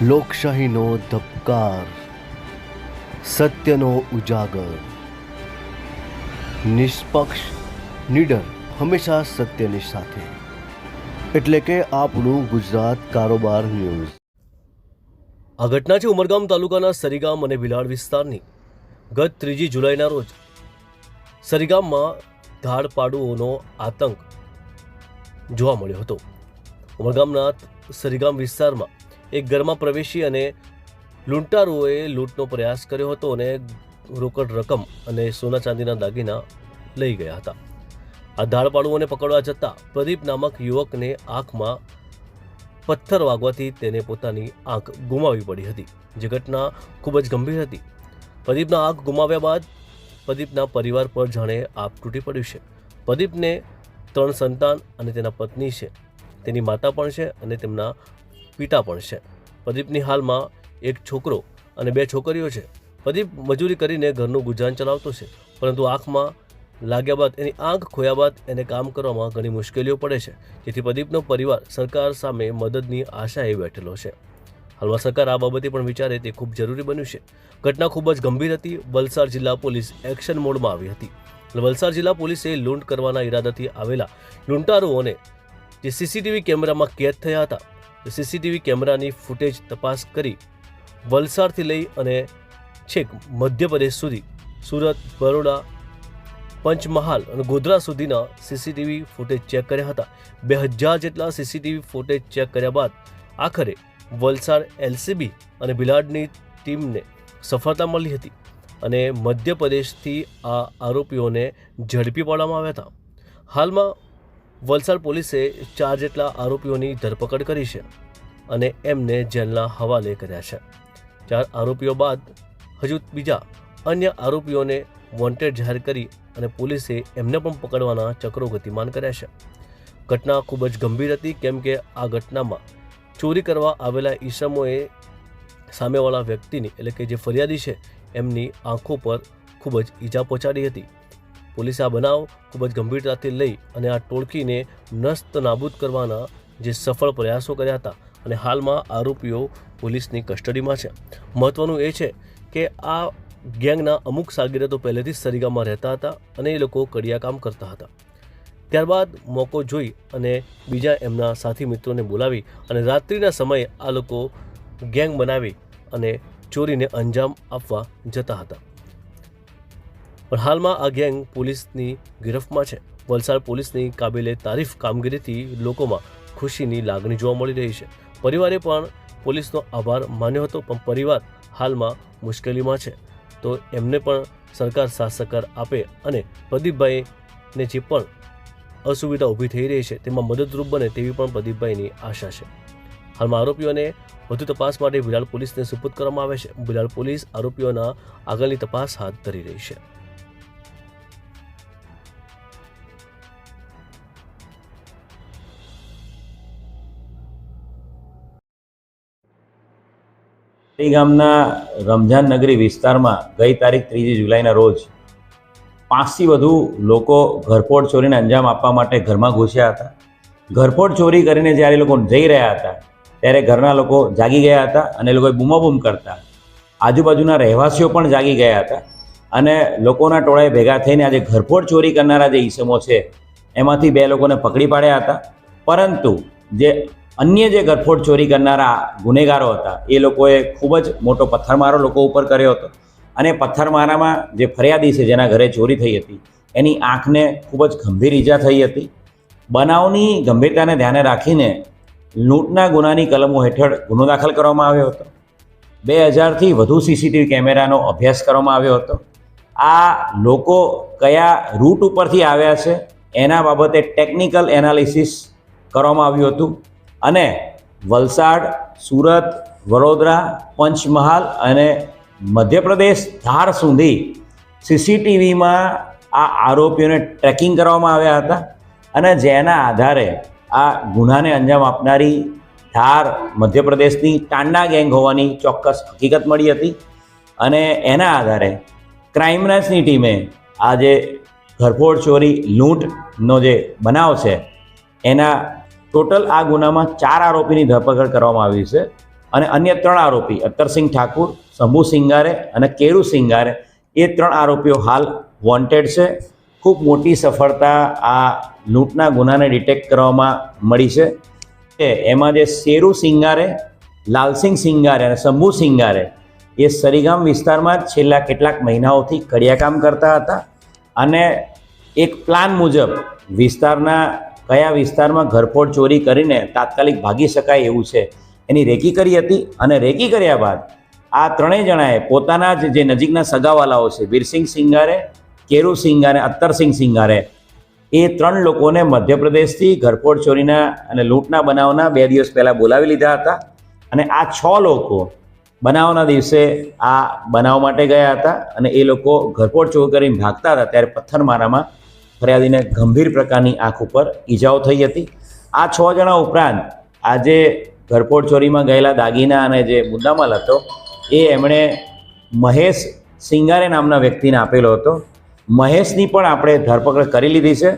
લોકશાહીનો ધબકાર, સત્યનો ઉજાગર, નિષ્પક્ષ, નિડર, હંમેશા સત્યની સાથે, એટલે કે આપણું ગુજરાત કારોબાર ન્યૂઝ। આ ઘટના છે ઉમરગામ તાલુકાના સરીગામ અને ભિલાડ વિસ્તારની। ગત 3 જુલાઈના રોજ સરીગામમાં ધાડપાડુઓનો આતંક જોવા મળ્યો હતો। ઉમરગામના સરીગામ વિસ્તારમાં એક ઘરમાં પ્રવેશી અને લૂંટારુઓએ લૂંટનો પ્રયાસ કર્યો હતો અને રોકડ રકમ અને સોના ચાંદીના દાગીના લઈ ગયા હતા। આ ધાડપાડુઓને પકડવા જતાં પ્રદીપ નામક યુવકને આંખમાં પથ્થર વાગવાથી તેને પોતાની આંખ ગુમાવવી પડી હતી, જે ઘટના ખૂબ જ ગંભીર હતી। પ્રદીપના આંખ ગુમાવ્યા બાદ પ્રદીપના પરિવાર પર જાણે આપ તૂટી પડ્યું છે। પ્રદીપને 3 સંતાન અને તેના પત્ની છે, તેની માતા પણ છે અને તેમના પિતા પણ છે। પ્રદીપની હાલમાં એક છોકરો અને 2 છોકરીઓ છે। પ્રદીપ મજૂરી કરીને ઘરનું ગુજરાન ચલાવતો છે, પરંતુ આંખમાં લાગ્યા બાદ એની આંખ ખોયા બાદ એને કામ કરવામાં ઘણી મુશ્કેલીઓ પડે છે, જેથી પ્રદીપનો પરિવાર સરકાર સામે મદદની આશાએ બેઠેલો છે। હાલમાં સરકાર આ બાબતે પણ વિચારે તે ખૂબ જરૂરી બન્યું છે। ઘટના ખૂબ જ ગંભીર હતી। વલસાડ જિલ્લા પોલીસ એક્શન મોડમાં આવી હતી। વલસાડ જિલ્લા પોલીસે લૂંટ કરવાના ઈરાદાથી આવેલા લૂંટારુઓને જે સીસીટીવી કેમેરામાં કેદ થયા હતા, તે સીસીટીવી કેમેરાની ફૂટેજ તપાસ કરી વલસાડથી લઈ અને છેક મધ્યપ્રદેશ સુધી સુરત, બરોડા, પંચમહાલ અને ગોધરા સુધીના સીસીટીવી ફૂટેજ ચેક કર્યા હતા। 2000 જેટલા સીસીટીવી ફૂટેજ ચેક કર્યા બાદ આખરે વલસાડ એલસીબી અને ભિલાડની ટીમને સફળતા મળી હતી અને મધ્યપ્રદેશથી આ આરોપીઓને ઝડપી પાડવામાં આવ્યા હતા। હાલમાં વલસાડ પોલીસે 4 જેટલા આરોપીઓની ધરપકડ કરી છે અને એમને જેલના હવાલે કર્યા છે। 4 આરોપીઓ બાદ હજુ બીજા અન્ય આરોપીઓને વોન્ટેડ જાહેર કરી અને પોલીસે એમને પણ પકડવાના ચક્રો ગતિમાન કર્યા છે। ઘટના ખૂબ જ ગંભીર હતી, કેમ કે આ ઘટનામાં ચોરી કરવા આવેલા ઈસમોએ સામેવાળા વ્યક્તિની એટલે કે જે ફરિયાદી છે એમની આંખો પર ખૂબ જ ઈજા પહોંચાડી હતી। પોલીસે આ બનાવ ખૂબ જ ગંભીરતાથી લઈ અને આ ટોળકીને નસ્ત નાબૂદ કરવાના જે સફળ પ્રયાસો કર્યા હતા અને હાલમાં આરોપીઓ પોલીસની કસ્ટડીમાં છે। મહત્વનું એ છે કે આ ગેંગના અમુક સાગીરતો પહેલેથી જ સરીગામમાં રહેતા હતા અને એ લોકો કડિયા કામ કરતા હતા। ત્યારબાદ મોકો જોઈ અને બીજા એમના સાથી મિત્રોને બોલાવી અને રાત્રિના સમયે આ લોકો ગેંગ બનાવી અને ચોરીને અંજામ આપવા જતા હતા, પણ હાલમાં આ ગેંગ પોલીસની ગિરફ્તમાં છે। વલસાડ પોલીસની કાબિલે તારીફ કામગીરીથી લોકોમાં ખુશીની લાગણી જોવા મળી રહી છે। પરિવારે પણ પોલીસનો આભાર માન્યો હતો, પણ પરિવાર હાલમાં મુશ્કેલીમાં છે, તો એમને પણ સરકાર સાથ સહકાર આપે અને પ્રદીપભાઈને જે પણ અસુવિધા ઊભી થઈ રહી છે તેમાં મદદરૂપ બને તેવી પણ પ્રદીપભાઈની આશા છે। હાલમાં આરોપીઓને વધુ તપાસ માટે ભિલાડ પોલીસને સુપુર્દ કરવામાં આવે છે। ભિલાડ પોલીસ આરોપીઓના આગળની તપાસ હાથ ધરી રહી છે। ગામના રમઝાન નગરી વિસ્તારમાં ગઈ તારીખ 3 જુલાઈના રોજ 5થી વધુ લોકો ઘરફોડ ચોરીને અંજામ આપવા માટે ઘરમાં ઘૂસ્યા હતા। ઘરફોડ ચોરી કરીને જ્યારે લોકો જઈ રહ્યા હતા ત્યારે ઘરના લોકો જાગી ગયા હતા અને લોકોએ બૂમાબૂમ કરતા આજુબાજુના રહેવાસીઓ પણ જાગી ગયા હતા અને લોકોના ટોળાએ ભેગા થઈને આજે ઘરફોડ ચોરી કરનારા જે ઈસમો છે એમાંથી 2 લોકોને પકડી પાડ્યા હતા, પરંતુ જે અન્ય જે ઘરફોડ ચોરી કરનારા ગુનેગારો હતા એ લોકોએ ખૂબ જ મોટો પથ્થરમારો લોકો ઉપર કર્યો હતો અને પથ્થરમારામાં જે ફરિયાદી છે જેના ઘરે ચોરી થઈ હતી એની આંખને ખૂબ જ ગંભીર ઈજા થઈ હતી। બનાવની ગંભીરતાને ધ્યાને રાખીને લૂંટના ગુનાની કલમો હેઠળ ગુનો દાખલ કરવામાં આવ્યો હતો। 2000થી વધુ સીસીટીવી કેમેરાનો અભ્યાસ કરવામાં આવ્યો હતો। આ લોકો કયા રૂટ ઉપરથી આવ્યા છે એના બાબતે ટેકનિકલ એનાલિસિસ કરવામાં આવ્યું હતું અને વલસાડ, સુરત, વડોદરા, પંચમહાલ અને મધ્યપ્રદેશ ધાર સુધી સીસીટીવીમાં આ આરોપીઓને ટ્રેકિંગ કરવામાં આવ્યા હતા અને જેના આધારે આ ગુનાને અંજામ આપનારી ધાર મધ્યપ્રદેશની ટાંડા ગેંગ હોવાની ચોક્કસ હકીકત મળી હતી અને એના આધારે ક્રાઇમ બ્રાન્ચની ટીમે આ જે ઘરફોડ ચોરી લૂંટનો જે બનાવ છે એના ટોટલ આ ગુનામાં 4 આરોપીની ધરપકડ કરવામાં આવી છે અને અન્ય 3 આરોપી અત્તરસિંહ ઠાકુર, શંભુ સિંગારે અને કેરુ સિંગારે એ 3 આરોપીઓ હાલ વોન્ટેડ છે. ખૂબ મોટી સફળતા આ લૂંટના ગુનાને ડિટેક્ટ કરવામાં મળી છે. એમાં જે શેરુ સિંગારે, લાલસિંહ સિંગારે અને શંભુ સિંગારે એ સરીગામ વિસ્તારમાં જ છેલ્લા કેટલાક મહિનાઓથી કડિયાકામ કરતા હતા અને એક પ્લાન મુજબ વિસ્તારના કયા વિસ્તારમાં ઘરફોડ ચોરી કરીને તાત્કાલિક ભાગી શકાય એવું છે એની રેકી કરી હતી. અને રેકી કર્યા બાદ આ 3 જણાએ પોતાના જ જે નજીકના સગાવાલાઓ છે વીરસિંહ સિંગારે, કેરુ સિંગારે, અત્તરસિંહ સિંગારે એ 3 લોકોને મધ્યપ્રદેશથી ઘરફોડ ચોરીના અને લૂંટના બનાવના 2 દિવસ પહેલાં બોલાવી લીધા હતા. અને આ 6 લોકો બનાવના દિવસે આ બનાવ માટે ગયા હતા અને એ લોકો ઘરફોડ ચોરી કરીને ભાગતા હતા ત્યારે પથ્થરમારામાં ફરિયાદીને ગંભીર પ્રકારની આંખ ઉપર ઈજાઓ થઈ હતી. આ 6 જણા ઉપરાંત આજે ઘરફોડ ચોરીમાં ગયેલા દાગીના અને જે મુદ્દામાલ હતો એ એમણે મહેશ સિંગારે નામના વ્યક્તિને આપેલો હતો. મહેશની પણ આપણે ધરપકડ કરી લીધી છે.